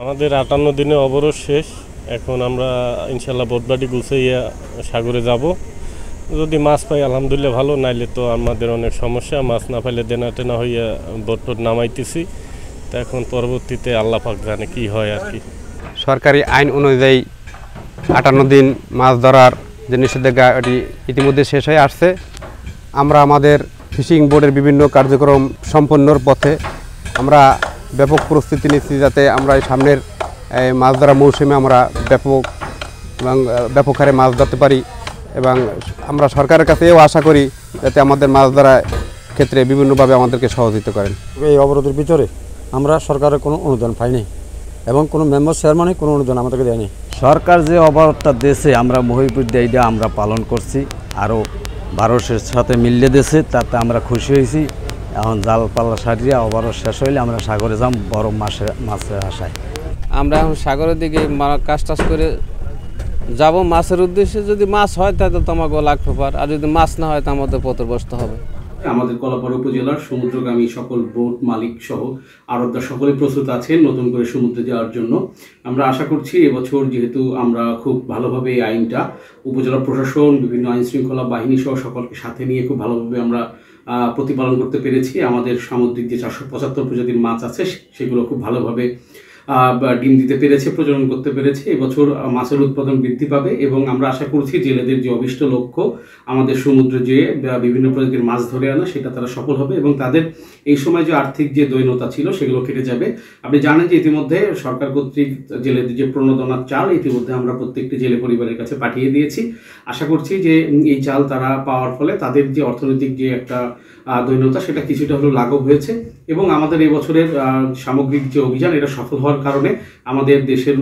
আমাদের 58 দিনে অবরোধ শেষ। এখন আমরা ইনশাল্লাহ বোটবাটি গুছাইয়া সাগরে যাব। যদি মাছ পাই আলহামদুলিল্লাহ ভালো, নাইলে তো আমাদের অনেক সমস্যা। মাছ না পাইলে দেনা টেনা হইয়া বোট নামাইতেছি। তো এখন পরবর্তীতে আল্লাহ পাক জানে কি হয় আর কি। সরকারি আইন অনুযায়ী 58 দিন মাছ ধরার যে নিষেধাজ্ঞা এটি ইতিমধ্যে শেষ হয়ে আসছে। আমরা আমাদের ফিশিং বোর্ডের বিভিন্ন কার্যক্রম সম্পন্নর পথে আমরা ব্যাপক প্রস্তুতি নিচ্ছি, যাতে আমরা এই সামনের মাছ ধরা মৌসুমে আমরা ব্যাপক হারে মাছ ধরতে পারি। এবং আমরা সরকারের কাছেও আশা করি যাতে আমাদের মাছ ধরার ক্ষেত্রে বিভিন্নভাবে আমাদেরকে সহযোগিতা করেন। এই অবরোধের ভিতরে আমরা সরকারের কোনো অনুদান পাইনি এবং কোনো মেম্বার চেয়ারম্যানে কোনো অনুদান আমাদেরকে দেয়নি। সরকার যে অবরোধটা দিয়েছে আমরা মহিপুর দিয়ে আমরা পালন করছি, আরও ভারতের সাথে মিলিয়ে দিয়েছে, তাতে আমরা খুশি হয়েছি। এখন জাল পাল্লা সারিয়ে অবরোধ শেষ হইলে আমরা সাগরে যাম বড় মাছের আশায়। আমরা এখন সাগরের দিকে কাজ টাজ করে যাব মাছের উদ্দেশ্যে। যদি মাছ হয় তাহলে তো আমাকে লাগতে পারে, আর যদি মাছ না হয় তো আমাদের পথভ্রষ্ট হবে। আমাদের কলাপাড়া উপজেলার সমুদ্রগামী সকল বোট মালিক সহ আড়তদার সকলে প্রস্তুত আছেন নতুন করে সমুদ্রে যাওয়ার জন্য। আমরা আশা করছি এবছর যেহেতু আমরা খুব ভালোভাবে এই আইনটা উপজেলা প্রশাসন, বিভিন্ন আইন শৃঙ্খলা বাহিনী সহ সকলকে সাথে নিয়ে খুব ভালোভাবে আমরা প্রতিপালন করতে পেরেছি। আমাদের সামুদ্রিক যে 475 প্রজাতির মাছ আছে সেগুলো খুব ভালোভাবে ডিম দিতে পেরেছে, প্রজনন করতে পেরেছে। এবছর মাছের উৎপাদন বৃদ্ধি পাবে এবং আমরা আশা করছি জেলেদের যে অভিষ্ট লক্ষ্য আমাদের সমুদ্রে যেয়ে বিভিন্ন প্রজাতির মাছ ধরে আনা, সেটা তারা সফল হবে এবং তাদের এই সময় যে আর্থিক যে দৈন্যতা ছিল সেগুলো কেটে যাবে। আপনি জানেন যে ইতিমধ্যে সরকার কর্তৃক জেলেদের যে প্রণোদনার চাল ইতিমধ্যে আমরা প্রত্যেকটি জেলে পরিবারের কাছে পাঠিয়ে দিয়েছি। আশা করছি যে এই চাল তারা পাওয়ার ফলে তাদের যে অর্থনৈতিক যে একটা দৈন্যতা সেটা কিছুটা হলেও লাঘব হয়েছে এবং আমাদের এই বছরের সামগ্রিক যে অভিযান এটা সফল হওয়ার কারণে আমাদের দেশের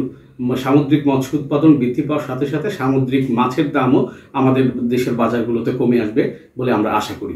সামুদ্রিক মৎস্য উৎপাদন বৃদ্ধি পাওয়ার সাথে সাথে সামুদ্রিক মাছের দামও আমাদের দেশের বাজারগুলোতে কমে আসবে বলে আমরা আশা করি।